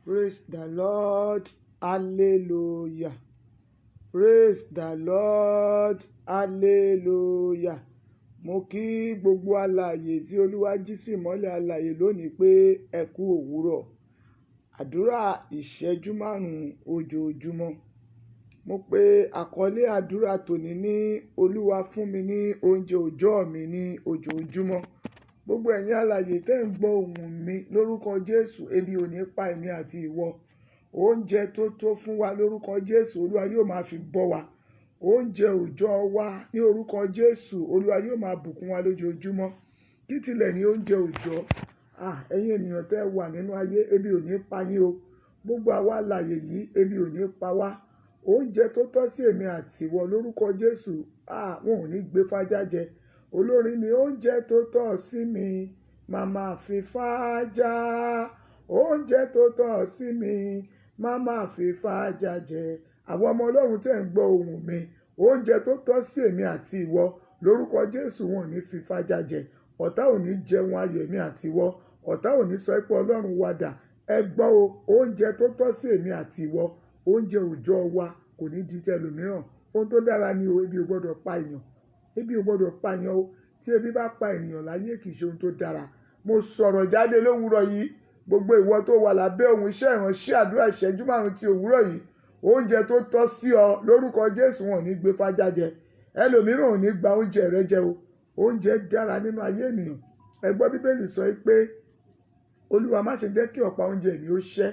Praise the Lord. Hallelujah. Praise the Lord. Hallelujah. Mo kí gbogbo alààyè tí Olúwa jí sí ìmọ́lẹ̀ alààyè lónìí pé ẹ kú òwúrọ̀. Àdúrà ìṣẹ́jú márùn-ún ojoojúmọ́. Mo pe àkọlé àdúrà tòní ní Olúwa fún mi ní oúnjẹ òòjọ́ mi ní ojoojúmọ́. Gbogbo ẹ̀yin alààyè tẹ́ ń gbọ́ ohùn mi lórúkọ Jésù, ebi ò ní pa èmi àti ìwọ. Oúnjẹ tó tó fún wa lórúkọ Jésù, Olúwa yóò máa fi bọ́ wa. Oúnjẹ òòjọ́ wa ní orúkọ Jésù, Olúwa yóò máa bùkún wa lójoojúmọ́. Kí tilẹ̀ ní oúnjẹ òòjọ́? Ẹ̀yin ènìyàn tẹ́ wà nínú ayé, ebi ò ní pa yín o. Gbogbo àwa alààyè yìí, ebi ò ní pa wá. Oúnjẹ tó tọ́ sí èmi àti ìwọ lórúkọ Jésù, wọn ò ní gbé fájá jẹ. Olórin ni oúnjẹ tó tọ́ sí mi, màmá fi fájá. Oúnjẹ tó tọ́ sí mi, màmá fi fájá jẹ. Àwọn ọmọ Ọlọ́run tẹ́ ń gbọ́ ohùn mi, oúnjẹ tó tọ́ sí èmi àti ìwọ lórúkọ Jésù, wọn ò ní fi fájá jẹ. Ọ̀tá ò ní jẹun ayọ̀ èmi àti ìwọ. Ọ̀tá ò ní sọ pé Ọlọ́run wa dà. Ẹ gbọ́ o, oúnjẹ tó tọ́ sí èmi àti ìwọ, oúnjẹ òòjọ́ wa kò ní di tẹlòmíràn. Ohun tó dára ni o, ebi ò gbọdọ̀ pa èèyàn. Ebi ò gbọdọ̀ pa èèyàn o. Tí ebi bá pa ènìyàn láyé kì í ṣe ohun tó dára. Mo sọ̀rọ̀ jáde lówùúrọ̀ yìí. Gbogbo ìwọ tó wà lábẹ́ ohun iṣẹ́ ìránṣẹ́ àdúrà ìṣẹ́jú márùn-ún ti òwúrọ̀ yìí, oúnjẹ tó tọ́ sí ọ lórúkọ Jésù, wọn ò ní gbé fájá jẹ. Ẹlòmíràn ò ní gba oúnjẹ rẹ jẹ o. Oúnjẹ dára nínú ayé ènìyàn. Ẹ gbọ́ Bíbélì sọ pé Olúwa má ṣe jẹ́ kí ọ̀pá oúnjẹ mi ó ṣẹ́.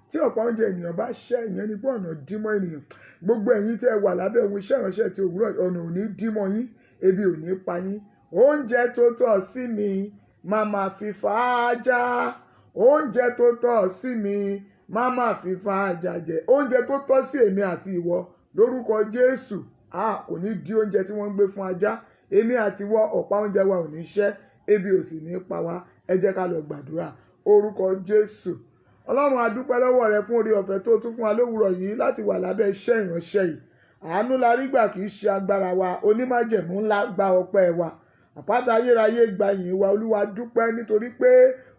Tí ọ̀pá oúnjẹ ènìyàn bá ṣẹ́, ìyẹn ni pé ọ̀nà dí mọ́ ènìyàn. Gbogbo ẹ̀yin tẹ́ wà lábẹ́ ohun iṣẹ́ ìránṣẹ́ ti òwúrọ̀ yìí, ọ̀nà ò ní dí mọ́ yín, ebi ò ní pa yín. Oúnjẹ tó tọ́ sí mi, màmá fi fájá. Oúnjẹ tó tọ́ sí mi, màmá fi fájá jẹ. Oúnjẹ tó tọ́ sí èmi àti ìwọ lórúkọ Jésù, kò ní di oúnjẹ tí wọ́n ń gbé fún ajá. Èmi àti ìwọ, ọ̀pá oúnjẹ wa ò ní ṣẹ́, ebi ò sì ní pa wá. Ẹ jẹ́ ká lọ gbàdúrà. Orúkọ Jésù. Ọlọ́run, a dúpẹ́ lọ́wọ́ rẹ fún oore ọ̀fẹ́ tó tún fún wa lówùúrọ̀ yìí láti wà lábẹ́ iṣẹ́ ìránṣẹ́ yìí. Àánú la rí gbà, kì í ṣe agbára wa. Onímájẹ̀mú ńlá gba ọpẹ́ wa. Àpáta ayérayé gba ìyìn wa. Olúwa dúpẹ́ nítorí pé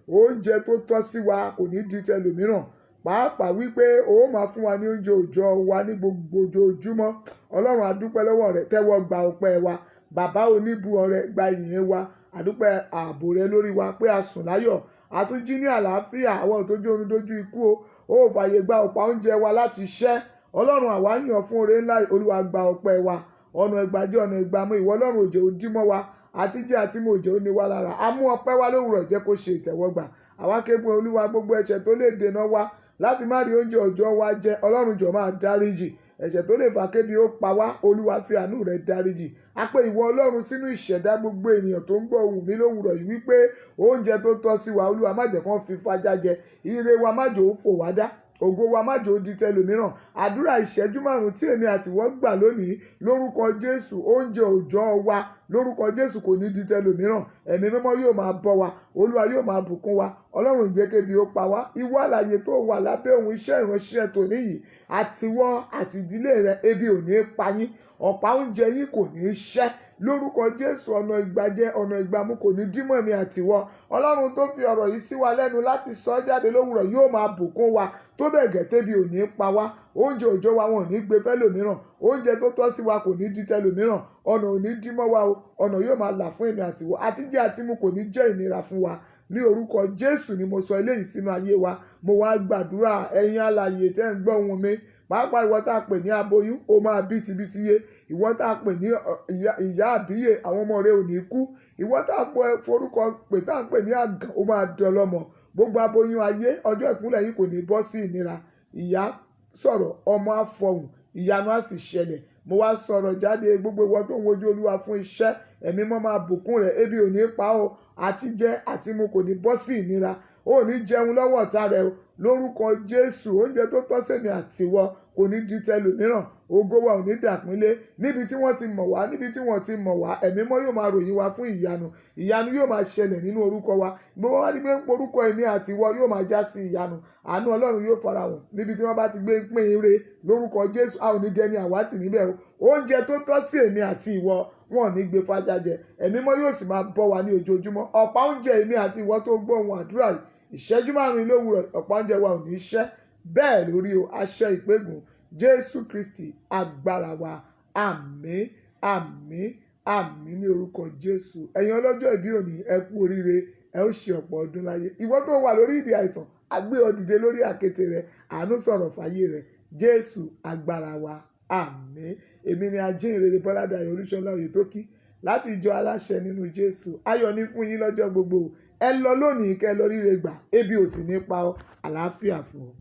oúnjẹ tó tọ́ sí wa kò ní di tẹlòmíràn. Pàápàá wípé ó máa fún wa ní oúnjẹ òòjọ́ wa ní gbogbo ojoojúmọ́. Ọlọ́run, a dúpẹ́ lọ́wọ́ rẹ, tẹ́wọ́ gba ọpẹ́ wa. Bàbá oníbu ọrẹ gba ìyìn wa. A dúpẹ́ ààbò rẹ lórí wa pé a sùn láyọ̀. A tún jí ní àlàáfíà. Àwọn ò tójú oorun dójú ikú o. Ó fàyè gba ọ̀pá oúnjẹ wa láti ṣẹ́. Ọlọ́run, àwa yàn fún oore ńlá. Olúwa gba ọpẹ́ wa. Ọ̀nà ìgbàjẹ́ ọ̀nà ìgbàmú ìwọ Ọlọ́run òjò ó dí mọ́ wa. Àtijẹ́ àti mú òjò ó ní wa lára. A mú ọpẹ́ wa lówùúrọ̀, jẹ́ kó ṣe ìtẹ́wọ́gbà. Àwa ké pe Olúwa gbogbo ẹ̀ṣẹ̀ tó lè dènà wa láti má rí oúnjẹ òòjọ́ wa jẹ. Ọlọ́run jọ̀ọ́ máa dáríjì. Ẹ̀ṣẹ̀ tó lè fà kébi ó pa wá, Olúwa fi àánú rẹ̀ dáríjì. A pè ìwọ Ọlọ́run sínú ìṣẹ̀dá gbogbo ènìyàn tó ń gbọ́ ohùn mi lówùúrọ̀ yìí wípé oúnjẹ tó tọ́ sí wa, Olúwa má jẹ́ kán fi fájá jẹ. Ire wa má jẹ́ ó fò wá dá. Ògo wa má jẹ́ ó di tẹlòmíràn. Àdúrà ìṣẹ́jú márùn-ún tí èmi àti ìwọ gbà lónìí lórúkọ Jésù, oúnjẹ òòjọ́ wa lórúkọ Jésù kò ní di tẹlòmíràn. Ẹ̀mí mímọ́ yóò máa bọ́ wa. Olúwa yóò máa bùkún wa. Ọlọ́run, jẹ́ kébi ó pa wá. Ìwọ alààyè tó wà lábẹ́ ohun iṣẹ́ ìránṣẹ́ tòní yìí, àtiwọ́ àti ìdílé rẹ, ebi ò ní pa yín. Ọ̀pá oúnjẹ yín kò ní ṣẹ́. Lórúkọ Jésù, ọ̀nà ìgbàjẹ ọ̀nà ìgbàmú kò ní dí mọ́ èmi àti ìwọ. Ọlọ́run tó fi ọ̀rọ̀ yìí sí wa lẹ́nu láti sọ jáde lówùúrọ̀ yóò máa bùkún wa. Tó bẹ́ẹ̀ gẹ́ tẹ́bi ò ní pa wá. Oúnjẹ òòjọ́ wa wọn ò ní gbé fẹ́lòmíràn. Oúnjẹ tó tọ́ sí wa kò ní di tẹlòmíràn. Ọ̀nà ò ní dí mọ́ wa o. Ọ̀nà yóò máa là fún èmi àti ìwọ. Àtijẹ́ àti mú kò ní jẹ́ ìnira fún wa. Ní orúkọ Jésù ni mo sọ eléyìí sínú ayé wa. Mo wá gbàdúrà ẹ̀yin alààyè tẹ́ ń gbọ́ ohùn mi. Pàápàá ìwọ tá a pè ní aboyún, ó máa bí tibitiye. Ìwọ tá a pè ní ìyá àbíyè, àwọn ọmọ rẹ ò ní kú. Ìwọ tá a forúkọ pè tá a pè ní àgàn, ó máa dọlọ́mọ. Gbogbo aboyún ayé, ọjọ́ ìkúnlẹ̀ yìí kò ní bọ́ sí ìnira. Ìyá sọ̀rọ̀, ọmọ á fọhùn, ìyanu á sì ṣẹlẹ̀. Mo wá sọ̀rọ̀ jáde, gbogbo ìwọ tó ń wojú Olúwa fún iṣẹ́, ẹ̀mí mọ́ máa bùkún rẹ̀. Ebi ò ní pa ọ́. Àti jẹ àti mu kò ní bọ́ sí ìnira. Ó ní jẹun lọ́wọ́ ọ̀tá rẹ o. Lórúkọ Jésù, oúnjẹ tó tọ́ sẹ́mi àti ìwọ kò ní di tẹlòmíràn. Ògo wa ò ní dàpínlé. Níbi tí wọ́n ti mọ̀ wá, níbi tí wọ́n ti mọ̀ wá, ẹ̀mí mọ́ yóò máa ròyìn wa fún ìyanu. Ìyanu yóò máa ṣẹlẹ̀ nínú orúkọ wa. Gbogbo wa ní pé ń porúkọ èmi àti ìwọ yóò máa já sí ìyanu. Àánú Ọlọ́run yóò farahàn níbi tí wọ́n bá ti gbé pín ire lórúkọ Jésù. A ò ní jẹ ní àwátì níbẹ̀ o. Oúnjẹ tó tọ́ sí èmi àti ìwọ, wọn ò ní gbé fájá jẹ. Ẹ̀mí mọ́ yóò sì máa bọ́ wa ní ojoojúmọ́. Ọ̀pá oúnjẹ èmi àti ìwọ tó gbọ́ ohùn àdúrà yìí, ìṣẹ́jú márùn-ún lówùrọ̀ ọ̀pá oúnjẹ wa ò ní ṣẹ́ bẹ́ẹ̀ lórí o àṣẹ ìpégun Jésù Kristi agbára wa àmín àmín àmín ní orúkọ Jésù. Ẹ̀yin ọlọ́jọ́ ìbí òní ẹ kú oríire ẹ ó ṣe ọ̀pọ̀ ọdún láyé. Ìwọ tó wà lórí ìdí àìsàn a gbé ọ dìde lórí àkéte rẹ àánú sọ̀rọ̀ fáyé rẹ Jésù agbára wa àmín. Èmi ni ajínrere Bọ́ládayọ̀ Olúṣọlá Oyètókí láti ìjọ aláṣẹ nínú Jésù. Ayọ̀ ní fún yín lọ́jọ́ gbogbo. Ẹ lọ lónìí kẹ́ lọ ríre gbà ebi ò sì ní pa ọ́ àlàáfíà fún ọ.